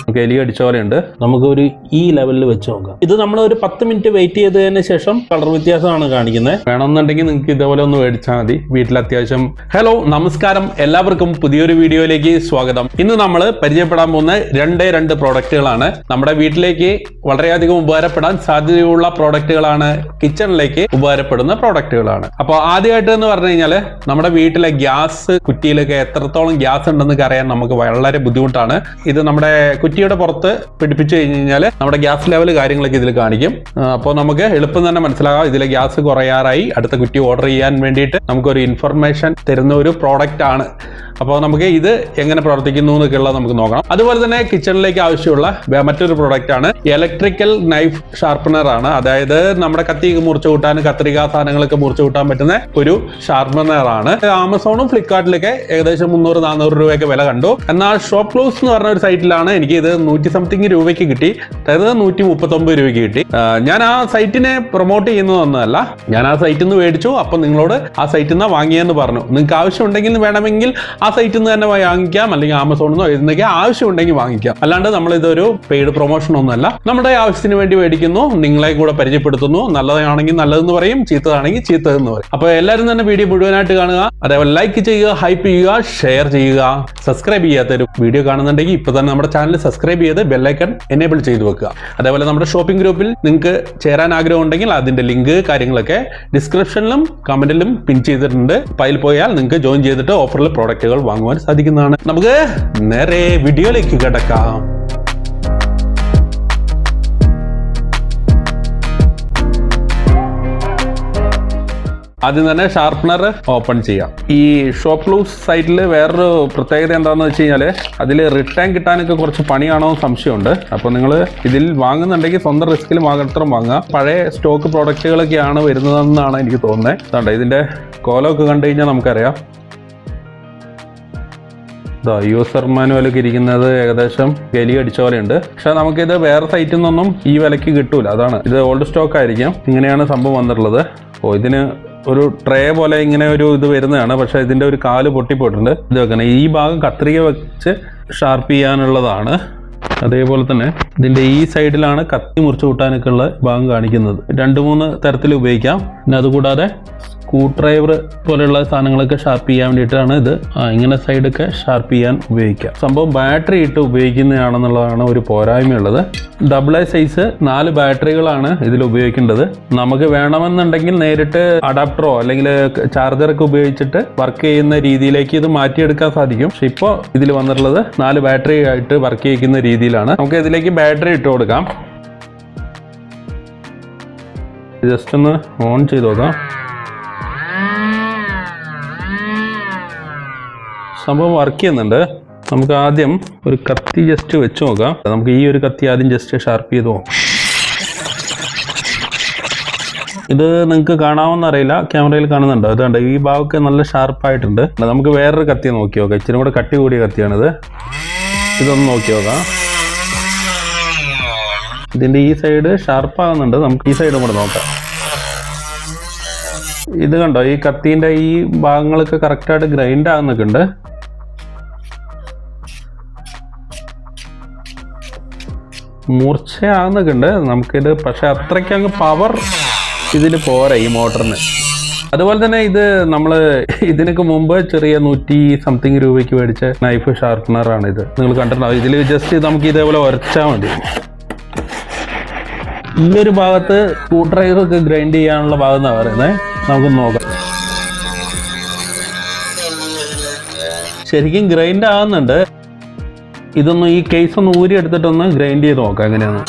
നമുക്ക് എലി അടിച്ച പോലെയുണ്ട്. നമുക്കൊരു ഈ ലെവലിൽ വെച്ച് നോക്കാം. ഇത് നമ്മൾ ഒരു 10 മിനിറ്റ് വെയിറ്റ് ചെയ്തതിന് ശേഷം കളർ വ്യത്യാസമാണ് കാണിക്കുന്നത്. വേണമെന്നുണ്ടെങ്കിൽ നിങ്ങൾക്ക് ഇതേപോലെ ഒന്ന് മേടിച്ചാൽ മതി. വീട്ടിൽ അത്യാവശ്യം. ഹലോ, നമസ്കാരം, എല്ലാവർക്കും പുതിയൊരു വീഡിയോയിലേക്ക് സ്വാഗതം. ഇന്ന് നമ്മൾ പരിചയപ്പെടാൻ പോകുന്ന രണ്ട് പ്രോഡക്റ്റുകളാണ്. നമ്മുടെ വീട്ടിലേക്ക് വളരെയധികം ഉപകാരപ്പെടാൻ സാധ്യതയുള്ള പ്രോഡക്റ്റുകളാണ്. കിച്ചണിലേക്ക് ഉപകാരപ്പെടുന്ന പ്രോഡക്റ്റുകളാണ്. അപ്പോൾ ആദ്യമായിട്ട് എന്ന് പറഞ്ഞു കഴിഞ്ഞാൽ നമ്മുടെ വീട്ടിലെ ഗ്യാസ് കുറ്റിയിലൊക്കെ എത്രത്തോളം ഗ്യാസ് ഉണ്ടെന്ന് അറിയാൻ നമുക്ക് വളരെ ബുദ്ധിമുട്ടാണ്. ഇത് നമ്മുടെ കുറ്റിയുടെ പുറത്ത് പിടിപ്പിച്ചു കഴിഞ്ഞാൽ നമ്മുടെ ഗ്യാസ് ലെവൽ കാര്യങ്ങളൊക്കെ ഇതിൽ കാണിക്കും. അപ്പോൾ നമുക്ക് എളുപ്പം തന്നെ മനസ്സിലാകാം ഇതിലെ ഗ്യാസ് കുറയാറായി, അടുത്ത കുറ്റി ഓർഡർ ചെയ്യാൻ വേണ്ടിയിട്ട് നമുക്കൊരു ഇൻഫർമേഷൻ തരുന്ന ഒരു പ്രോഡക്റ്റ് ആണ്. അപ്പോൾ നമുക്ക് ഇത് എങ്ങനെ പ്രവർത്തിക്കുന്നു എന്നൊക്കെയുള്ളത് നമുക്ക് നോക്കണം. അതുപോലെ തന്നെ കിച്ചണിലേക്ക് ആവശ്യമുള്ള മറ്റൊരു പ്രോഡക്റ്റ് ആണ് ഇലക്ട്രിക്കൽ നൈഫ് ഷാർപ്പനർ ആണ്. അതായത് നമ്മുടെ കത്തി മുറിച്ചു കൂട്ടാൻ, കത്രിക സാധനങ്ങളൊക്കെ മുറിച്ചു കൂട്ടാൻ പറ്റുന്ന ഒരു ഷാർപ്പനർ ആണ്. ആമസോണും ഫ്ലിപ്കാർട്ടിലൊക്കെ ഏകദേശം 300-400 രൂപയൊക്കെ വില കണ്ടു. എന്നാൽ ഷോപ്പ് ക്ലൂസ് എന്ന് പറഞ്ഞ ഒരു സൈറ്റിലാണ് എനിക്ക് ഇത് 100-something രൂപയ്ക്ക് കിട്ടി. അതായത് 139 രൂപയ്ക്ക് കിട്ടി. ഞാൻ ആ സൈറ്റിനെ പ്രൊമോട്ട് ചെയ്യുന്നതൊന്നുമല്ല, ഞാൻ ആ സൈറ്റിൽ നിന്ന് മേടിച്ചു. അപ്പൊ നിങ്ങളോട് ആ സൈറ്റിൽ നിന്ന് വാങ്ങിയെന്ന് പറഞ്ഞു. നിങ്ങൾക്ക് ആവശ്യമുണ്ടെങ്കിൽ വേണമെങ്കിൽ ആ സൈറ്റിൽ നിന്ന് തന്നെ വാങ്ങിക്കാം, അല്ലെങ്കിൽ ആമസോണിൽ നിന്നോ എന്നൊക്കെ ആവശ്യമുണ്ടെങ്കിൽ വാങ്ങിക്കാം. അല്ലാണ്ട് നമ്മൾ ഇതൊരു പെയ്ഡ് പ്രൊമോഷൻ ഒന്നുമല്ല. നമ്മുടെ ആവശ്യത്തിന് വേണ്ടി മേടിക്കുന്നു, നിങ്ങളെ കൂടെ പരിചയപ്പെടുത്തുന്നു. നല്ലതാണെങ്കിൽ നല്ലതെന്ന് പറയും, ചീത്തതാണെങ്കിൽ ചീത്തതെന്ന് പറയും. അപ്പൊ എല്ലാവരും തന്നെ വീഡിയോ മുഴുവനായിട്ട് കാണുക. അതേപോലെ ലൈക്ക് ചെയ്യുക, ഹൈപ്പ് ചെയ്യുക, ഷെയർ ചെയ്യുക. സബ്സ്ക്രൈബ് ചെയ്യാത്തൊരു വീഡിയോ കാണുന്നുണ്ടെങ്കിൽ ഇപ്പൊ തന്നെ നമ്മുടെ ചാനൽ സബ്സ്ക്രൈബ് ചെയ്ത് ബെല്ലൈക്കൺ എനേബിൾ ചെയ്ത് വെക്കുക. അതേപോലെ നമ്മുടെ ഷോപ്പിംഗ് ഗ്രൂപ്പിൽ നിങ്ങൾക്ക് ചേരാൻ ആഗ്രഹം ഉണ്ടെങ്കിൽ അതിന്റെ ലിങ്ക് കാര്യങ്ങളൊക്കെ ഡിസ്ക്രിപ്ഷനിലും കമന്റിലും പിൻ ചെയ്തിട്ടുണ്ട്. അതിൽ പോയാൽ നിങ്ങൾക്ക് ജോയിൻ ചെയ്തിട്ട് ഓഫറിൽ പ്രോഡക്റ്റുകൾ വാങ്ങുവാൻ സാധിക്കുന്നതാണ്. നമുക്ക് നേരെ വീഡിയോയിലേക്ക് കിടക്കാം. ആദ്യം തന്നെ ഷാർപ്പനർ ഓപ്പൺ ചെയ്യാം. ഈ ഷോപ്പ് ക്ലൂസ് സൈറ്റിൽ വേറൊരു പ്രത്യേകത എന്താണെന്ന് വെച്ച് കഴിഞ്ഞാൽ അതിൽ റിട്ടേൺ കിട്ടാനൊക്കെ കുറച്ച് പണിയാണോ എന്ന് സംശയമുണ്ട്. അപ്പോൾ നിങ്ങൾ ഇതിൽ വാങ്ങുന്നുണ്ടെങ്കിൽ സ്വന്തം റിസ്കിൽ മാത്രം വാങ്ങുക. പഴയ സ്റ്റോക്ക് പ്രോഡക്റ്റുകളൊക്കെയാണ് വരുന്നതെന്നാണ് എനിക്ക് തോന്നുന്നത്. അതുകൊണ്ട് ഇതിൻ്റെ കോലമൊക്കെ കണ്ടു കഴിഞ്ഞാൽ നമുക്കറിയാം. യൂസർ മാനുവലൊക്കെ ഇരിക്കുന്നത് ഏകദേശം എലി അടിച്ച പോലെയുണ്ട്. പക്ഷെ നമുക്കിത് വേറെ സൈറ്റിൽ നിന്നൊന്നും ഈ വിലയ്ക്ക് കിട്ടൂല. അതാണ്, ഇത് ഓൾഡ് സ്റ്റോക്ക് ആയിരിക്കും. ഇങ്ങനെയാണ് സംഭവം വന്നിട്ടുള്ളത്. ഇതിന് ഒരു ട്രേ പോലെ ഇങ്ങനെ ഒരു ഇത് വരുന്നതാണ്. പക്ഷെ ഇതിന്റെ ഒരു കാല് പൊട്ടിപ്പോയിട്ടുണ്ട്. ഇത് വെക്കണം. ഈ ഭാഗം കത്രിക വെച്ച് ഷാർപ്പ് ചെയ്യാനുള്ളതാണ്. അതേപോലെ തന്നെ ഇതിന്റെ ഈ സൈഡിലാണ് കത്തി മുറിച്ച് കൂട്ടാനൊക്കെ ഉള്ള ഭാഗം കാണിക്കുന്നത്. 2-3 തരത്തിൽ ഉപയോഗിക്കാം. പിന്നെ അതുകൂടാതെ സ്ക്രൂ ഡ്രൈവർ പോലെയുള്ള സാധനങ്ങളൊക്കെ ഷാർപ്പ് ചെയ്യാൻ വേണ്ടിയിട്ടാണ് ഇത്. ഇങ്ങനെ സൈഡൊക്കെ ഷാർപ്പ് ചെയ്യാൻ ഉപയോഗിക്കാം. സംഭവം ബാറ്ററി ഇട്ട് ഉപയോഗിക്കുന്നതാണെന്നുള്ളതാണ് ഒരു പോരായ്മയുള്ളത്. AA സൈസ് 4 ബാറ്ററികളാണ് ഇതിൽ ഉപയോഗിക്കേണ്ടത്. നമുക്ക് വേണമെന്നുണ്ടെങ്കിൽ നേരിട്ട് അഡാപ്റ്ററോ അല്ലെങ്കിൽ ചാർജറൊക്കെ ഉപയോഗിച്ചിട്ട് വർക്ക് ചെയ്യുന്ന രീതിയിലേക്ക് ഇത് മാറ്റിയെടുക്കാൻ സാധിക്കും. പക്ഷെ ഇപ്പോൾ ഇതിൽ വന്നിട്ടുള്ളത് 4 ബാറ്ററി ആയിട്ട് വർക്ക് ചെയ്യിക്കുന്ന രീതിയിലാണ്. നമുക്ക് ഇതിലേക്ക് ബാറ്ററി ഇട്ട് കൊടുക്കാം. ജസ്റ്റ് ഒന്ന് ഓൺ ചെയ്ത് നോക്കാം. സംഭവം വർക്ക് ചെയ്യുന്നുണ്ട്. നമുക്ക് ആദ്യം ഒരു കത്തി ജസ്റ്റ് വെച്ച് നോക്കാം. നമുക്ക് ഈ ഒരു കത്തി ആദ്യം ജസ്റ്റ് ഷാർപ്പ് ചെയ്ത് നോക്കാം. ഇത് നിങ്ങൾക്ക് കാണാമെന്നറിയില്ല, ക്യാമറയിൽ കാണുന്നുണ്ടോ? അതുകൊണ്ട് ഈ ഭാഗമൊക്കെ നല്ല ഷാർപ്പായിട്ടുണ്ട്. നമുക്ക് വേറൊരു കത്തി നോക്കി നോക്കാം. ഇച്ചിരി കൂടെ കട്ടി കൂടിയ കത്തിയാണിത്. ഇതൊന്ന് നോക്കി നോക്കാം. ഇതിൻ്റെ ഈ സൈഡ് ഷാർപ്പാകുന്നുണ്ട്. നമുക്ക് ഈ സൈഡും കൂടെ നോക്കാം. ഇത് കണ്ടോ, ഈ കത്തീൻ്റെ ഈ ഭാഗങ്ങളൊക്കെ കറക്റ്റായിട്ട് ഗ്രൈൻഡ് ആകുന്നൊക്കെ ഉണ്ട്. മൂർച്ചയാകുന്നൊക്കെ ഉണ്ട് നമുക്കിത്. പക്ഷെ അത്രയ്ക്ക് അങ്ങ് പവർ ഇതിന് പോരാ ഈ മോട്ടറിന്. അതുപോലെ തന്നെ ഇത് നമ്മൾ ഇതിനൊക്കെ മുമ്പ് ചെറിയ 100-something രൂപയ്ക്ക് മേടിച്ച നൈഫ് ഷാർപ്പനറാണ് ഇത്. നിങ്ങൾ കണ്ടിട്ടുണ്ടാവും. ഇതിൽ ജസ്റ്റ് നമുക്ക് ഇതേപോലെ ഉരച്ചാൽ മതി. ഈ ഒരു ഭാഗത്ത് സ്ക്രൂ ഡ്രൈവറൊക്കെ ഗ്രൈൻഡ് ചെയ്യാനുള്ള ഭാഗം എന്നാണ് പറയുന്നത്. നമുക്ക് നോക്കാം. ശരിക്കും ഗ്രൈൻഡ് ആകുന്നുണ്ട്. ഇതൊന്ന് ഈ കേസ് ഒന്ന് ഊരി എടുത്തിട്ടൊന്ന് ഗ്രൈൻഡ് ചെയ്ത് നോക്കാം എങ്ങനെയാണ്.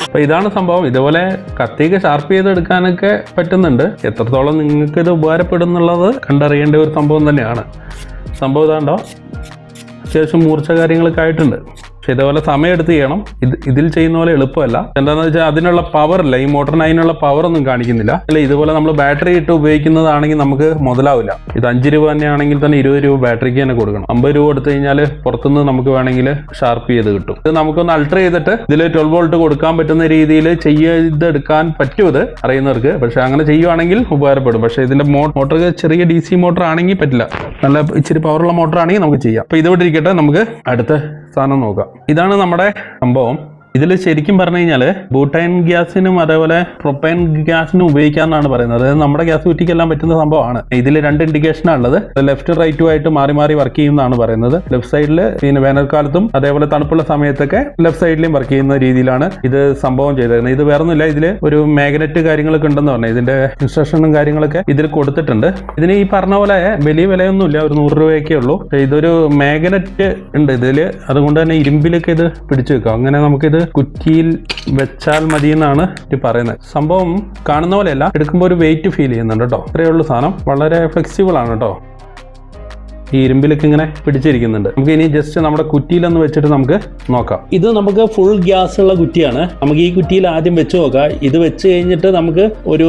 അപ്പൊ ഇതാണ് സംഭവം. ഇതുപോലെ കത്തിയൊക്കെ ഷാർപ്പ് ചെയ്തെടുക്കാനൊക്കെ പറ്റുന്നുണ്ട്. എത്രത്തോളം നിങ്ങൾക്ക് ഇത് ഉപകാരപ്പെടും എന്നുള്ളത് കണ്ടറിയേണ്ട ഒരു സംഭവം തന്നെയാണ്. സംഭവം ഇതാണ്ടോ, അത്യാവശ്യം മൂർച്ച കാര്യങ്ങളൊക്കെ ആയിട്ടുണ്ട്. പക്ഷെ ഇതേപോലെ സമയം എടുത്ത് ചെയ്യണം. ഇതിൽ ചെയ്യുന്ന പോലെ എളുപ്പമല്ല. എന്താണെന്ന് വെച്ചാൽ അതിനുള്ള പവർ ഇല്ല, ഈ മോട്ടറിന് അതിനുള്ള പവർ ഒന്നും കാണിക്കുന്നില്ല. അല്ല, ഇതുപോലെ നമ്മൾ ബാറ്ററി ഇട്ട് ഉപയോഗിക്കുന്നതാണെങ്കിൽ നമുക്ക് മുതലാവില്ല. ഇത് 5 രൂപ തന്നെ ആണെങ്കിൽ തന്നെ 20 രൂപ ബാറ്ററിക്ക് തന്നെ കൊടുക്കണം. 50 രൂപ കൊടുത്തു കഴിഞ്ഞാൽ പുറത്തുനിന്ന് നമുക്ക് വേണമെങ്കിൽ ഷാർപ്പ് ചെയ്ത് കിട്ടും. ഇത് നമുക്കൊന്ന് അൾട്ടർ ചെയ്തിട്ട് ഇതിൽ 12 വോൾട്ട് കൊടുക്കാൻ പറ്റുന്ന രീതിയിൽ ചെയ്തെടുക്കാൻ പറ്റും ഇത് അറിയുന്നവർക്ക്. പക്ഷെ അങ്ങനെ ചെയ്യുവാണെങ്കിൽ ഉപകാരപ്പെടും. പക്ഷെ ഇതിന്റെ മോട്ടർ ചെറിയ DC മോട്ടർ ആണെങ്കിൽ പറ്റില്ല. നല്ല ഇച്ചിരി പവറുള്ള മോട്ടർ ആണെങ്കിൽ നമുക്ക് ചെയ്യാം. അപ്പൊ ഇതിവിടെ ഇരിക്കട്ടെ, നമുക്ക് അടുത്ത സാധനം നോക്കാം. ഇതാണ് നമ്മുടെ സംഭവം. ഇതിൽ ശരിക്കും പറഞ്ഞു കഴിഞ്ഞാൽ ബൂട്ടൈൻ ഗ്യാസിനും അതേപോലെ പ്രൊപ്പൈൻ ഗ്യാസിനും ഉപയോഗിക്കാമെന്നാണ് പറയുന്നത്. അതായത് നമ്മുടെ ഗ്യാസ് കുറ്റിക്കെല്ലാം പറ്റുന്ന സംഭവമാണ്. ഇതിൽ 2 ഇൻഡിക്കേഷനാണ് ഉള്ളത്. ലെഫ്റ്റ് റൈറ്റും ആയിട്ട് മാറി മാറി വർക്ക് ചെയ്യുന്നതാണ് പറയുന്നത്. ലെഫ്റ്റ് സൈഡിൽ പിന്നെ വേനൽക്കാലത്തും അതേപോലെ തണുപ്പുള്ള സമയത്തൊക്കെ ലെഫ്റ്റ് സൈഡിലും വർക്ക് ചെയ്യുന്ന രീതിയിലാണ് ഇത് സംഭവം ചെയ്തിരുന്നത്. ഇത് വേറൊന്നുമില്ല, ഇതിൽ ഒരു മാഗ്നറ്റ് കാര്യങ്ങളൊക്കെ ഉണ്ടെന്ന് പറഞ്ഞു. ഇതിന്റെ ഇൻസ്ട്രക്ഷനും കാര്യങ്ങളൊക്കെ ഇതിൽ കൊടുത്തിട്ടുണ്ട്. ഇതിന് ഈ പറഞ്ഞ പോലെ വലിയ വിലയൊന്നുമില്ല, ഒരു 100 രൂപയൊക്കെ ഉള്ളൂ. ഇതൊരു മാഗ്നറ്റ് ഉണ്ട് ഇതിൽ, അതുകൊണ്ട് തന്നെ ഇരുമ്പിലൊക്കെ ഇത് പിടിച്ചു വെക്കാം. അങ്ങനെ നമുക്കിത് കുറ്റിയിൽ വെച്ചാൽ മതി എന്നാണ് പറയുന്നത്. സംഭവം കാണുന്ന പോലെയല്ല, എടുക്കുമ്പോൾ ഒരു വെയിറ്റ് ഫീൽ ചെയ്യുന്നുണ്ട് കേട്ടോ. ഇത്രയേ ഉള്ളൂ സാധനം. വളരെ ഫ്ലെക്സിബിൾ ആണ് കേട്ടോ. ഈ ഇരുമ്പിലൊക്കെ ഇങ്ങനെ പിടിച്ചിരിക്കുന്നുണ്ട്. നമുക്ക് ഇനി ജസ്റ്റ് നമ്മുടെ കുറ്റിയിലൊന്ന് വെച്ചിട്ട് നമുക്ക് നോക്കാം. ഇത് നമുക്ക് ഫുൾ ഗ്യാസ് ഉള്ള കുറ്റിയാണ്. നമുക്ക് ഈ കുറ്റിയിൽ ആദ്യം വെച്ച് നോക്കാം. ഇത് വെച്ച് കഴിഞ്ഞിട്ട് നമുക്ക് ഒരു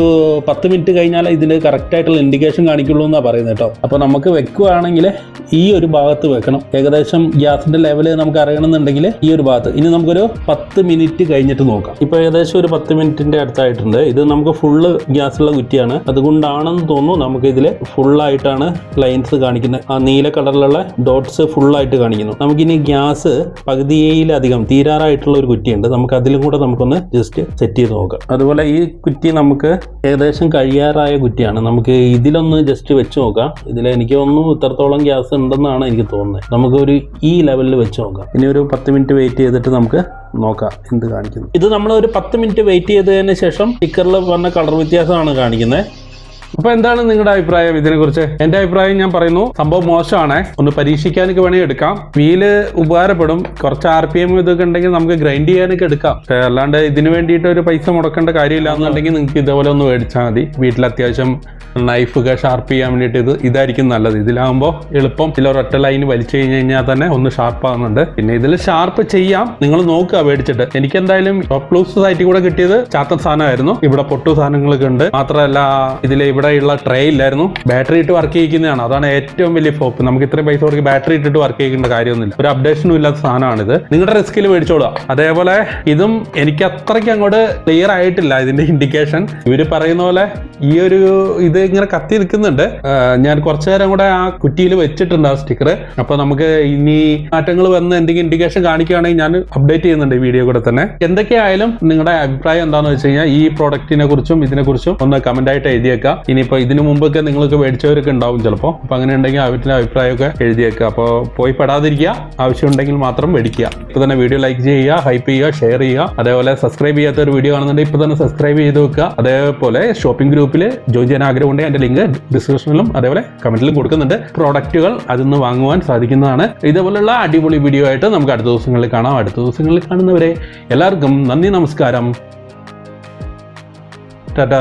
10 മിനിറ്റ് കഴിഞ്ഞാൽ ഇതിൽ കറക്റ്റ് ആയിട്ടുള്ള ഇൻഡിക്കേഷൻ കാണിക്കുള്ളൂ എന്നാണ് പറയുന്നത് കേട്ടോ. അപ്പോൾ നമുക്ക് വെക്കുകയാണെങ്കിൽ ഈ ഒരു ഭാഗത്ത് വെക്കണം. ഏകദേശം ഗ്യാസിന്റെ ലെവൽ നമുക്ക് അറിയണമെന്നുണ്ടെങ്കിൽ ഈ ഒരു ഭാഗത്ത്. ഇനി നമുക്കൊരു 10 മിനിറ്റ് കഴിഞ്ഞിട്ട് നോക്കാം. ഇപ്പോൾ ഏകദേശം ഒരു 10 മിനിറ്റിന്റെ അടുത്തായിട്ടുണ്ട്. ഇത് നമുക്ക് ഫുള്ള് ഗ്യാസ് ഉള്ള കുറ്റിയാണ്, അതുകൊണ്ടാണെന്ന് തോന്നുന്നു നമുക്ക് ഇതിൽ ഫുള്ളായിട്ടാണ് ലൈൻസ് കാണിക്കുന്നത്. ആ നീല കളറിലുള്ള ഡോട്ട്സ് ഫുള്ളായിട്ട് കാണിക്കുന്നു. നമുക്കിനി ഗ്യാസ് പകുതിയിലധികം തീരാറായിട്ടുള്ള ഒരു കുറ്റിയുണ്ട്. നമുക്ക് അതിലും കൂടെ നമുക്കൊന്ന് ജസ്റ്റ് സെറ്റ് ചെയ്ത് നോക്കാം. അതുപോലെ ഈ കുറ്റി നമുക്ക് ഏകദേശം കഴിയാറായ കുറ്റിയാണ്. നമുക്ക് ഇതിലൊന്ന് ജസ്റ്റ് വെച്ച് നോക്കാം. ഇതിൽ എനിക്ക് തോന്നുന്നു ഇത്രത്തോളം ഗ്യാസ് ഉണ്ടെന്നാണ് എനിക്ക് തോന്നുന്നത്. നമുക്കൊരു ഈ ലെവലിൽ വെച്ച് നോക്കാം. ഇനി ഒരു 10 മിനിറ്റ് വെയിറ്റ് ചെയ്തിട്ട് നമുക്ക് നോക്കാം എന്ത് കാണിക്കുന്നു. ഇത് നമ്മൾ ഒരു 10 മിനിറ്റ് വെയിറ്റ് ചെയ്തതിന് ശേഷം സ്റ്റിക്കറിൽ പറഞ്ഞ കളർ വ്യത്യാസമാണ് കാണിക്കുന്നത്. അപ്പൊ എന്താണ് നിങ്ങളുടെ അഭിപ്രായം ഇതിനെക്കുറിച്ച്? എന്റെ അഭിപ്രായം ഞാൻ പറയുന്നു, സംഭവം മോശമാണ്. ഒന്ന് പരീക്ഷിക്കാനൊക്കെ വേണമെങ്കിൽ എടുക്കാം. വീല് ഉപകാരപ്പെടും. കുറച്ച് RPM ഇതൊക്കെ ഉണ്ടെങ്കിൽ നമുക്ക് ഗ്രൈൻഡ് ചെയ്യാനൊക്കെ എടുക്കാം. പക്ഷെ അല്ലാണ്ട് ഇതിന് വേണ്ടിയിട്ട് ഒരു പൈസ മുടക്കേണ്ട കാര്യമില്ല എന്നുണ്ടെങ്കിൽ നിങ്ങൾക്ക് ഇതേപോലെ ഒന്ന് മേടിച്ചാൽ മതി. വീട്ടിൽ അത്യാവശ്യം നൈഫൊക്കെ ഷാർപ്പ് ചെയ്യാൻ വേണ്ടിയിട്ട് ഇതായിരിക്കും നല്ലത്. ഇതിലാകുമ്പോൾ എളുപ്പം ഒറ്റ ലൈൻ വലിച്ചു കഴിഞ്ഞാൽ തന്നെ ഒന്ന് ഷാർപ്പ് ആകുന്നുണ്ട്. പിന്നെ ഇതിൽ ഷാർപ്പ് ചെയ്യാം, നിങ്ങൾ നോക്കുക മേടിച്ചിട്ട്. എനിക്ക് എന്തായാലും ടോപ്പ് ക്ലൂസ് സൈറ്റിൽ കൂടെ കിട്ടിയത് ചാത്തൻ സാധനമായിരുന്നു. ഇവിടെ പൊട്ടു സാധനങ്ങളൊക്കെ ഉണ്ട്. മാത്രമല്ല ഇതിലെ ഇവിടെയുള്ള ട്രേ ഇല്ലായിരുന്നു. ബാറ്ററി ഇട്ട് വർക്ക് ചെയ്യിക്കുന്നതാണ്, അതാണ് ഏറ്റവും വലിയ ഫ്ലോപ്പ്. നമുക്ക് ഇത്രയും പൈസ കൊടുത്ത് ബാറ്ററി ഇട്ടിട്ട് വർക്ക് ചെയ്യേണ്ട കാര്യമൊന്നുമില്ല. ഒരു അപ്ഡേഷനും ഇല്ലാത്ത സാധനമാണിത്. നിങ്ങളുടെ റിസ്കിൽ മേടിച്ചോളുക. അതേപോലെ ഇതും എനിക്ക് അത്രയ്ക്ക് അങ്ങോട്ട് ക്ലിയർ ആയിട്ടില്ല ഇതിന്റെ ഇൻഡിക്കേഷൻ. ഇവര് പറയുന്ന പോലെ ഈ ഒരു ഇത് ഇങ്ങനെ കത്തി നിൽക്കുന്നുണ്ട്. ഞാൻ കുറച്ചു നേരം കൂടെ ആ കുറ്റിയിൽ വെച്ചിട്ടുണ്ട് ആ സ്റ്റിക്കർ. അപ്പൊ നമുക്ക് ഇനി മാറ്റങ്ങൾ വന്ന് എന്തെങ്കിലും ഇൻഡിക്കേഷൻ കാണിക്കുകയാണെങ്കിൽ ഞാൻ അപ്ഡേറ്റ് ചെയ്യുന്നുണ്ട് ഈ വീഡിയോ കൂടെ തന്നെ. എന്തൊക്കെയായാലും നിങ്ങളുടെ അഭിപ്രായം എന്താണെന്ന് വെച്ച് കഴിഞ്ഞാൽ ഈ പ്രോഡക്റ്റിനെ കുറിച്ചും ഇതിനെക്കുറിച്ചും ഒന്ന് കമന്റ് ആയിട്ട് എഴുതിയേക്കാം. ഇനിയിപ്പോൾ ഇതിനു മുമ്പൊക്കെ നിങ്ങൾക്ക് മേടിച്ചവരൊക്കെ ഉണ്ടാവും ചിലപ്പോൾ. അപ്പോൾ അങ്ങനെ ഉണ്ടെങ്കിൽ അവരുടെ അഭിപ്രായമൊക്കെ എഴുതിയേക്കുക. അപ്പോൾ പോയി പെടാതിരിക്കുക, ആവശ്യമുണ്ടെങ്കിൽ മാത്രം മേടിക്കുക. ഇപ്പോൾ തന്നെ വീഡിയോ ലൈക്ക് ചെയ്യുക, ഹൈപ്പ് ചെയ്യുക, ഷെയർ ചെയ്യുക. അതേപോലെ സബ്സ്ക്രൈബ് ചെയ്യാത്ത ഒരു വീഡിയോ കാണുന്നുണ്ടെങ്കിൽ ഇപ്പോൾ തന്നെ സബ്സ്ക്രൈബ് ചെയ്ത് വെക്കുക. അതേപോലെ ഷോപ്പിംഗ് ഗ്രൂപ്പിൽ ജോയിൻ ചെയ്യാൻ ആഗ്രഹമുണ്ടെങ്കിൽ അതിന്റെ ലിങ്ക് ഡിസ്ക്രിപ്ഷനിലും അതേപോലെ കമന്റിലും കൊടുക്കുന്നുണ്ട്. പ്രോഡക്റ്റുകൾ അതിന്ന് വാങ്ങുവാൻ സാധിക്കുന്നതാണ്. ഇതേപോലുള്ള അടിപൊളി വീഡിയോ ആയിട്ട് നമുക്ക് അടുത്ത ദിവസങ്ങളിൽ കാണാം. അടുത്ത ദിവസങ്ങളിൽ കാണുന്നവരെ എല്ലാവർക്കും നന്ദി, നമസ്കാരം, ടാറ്റാ.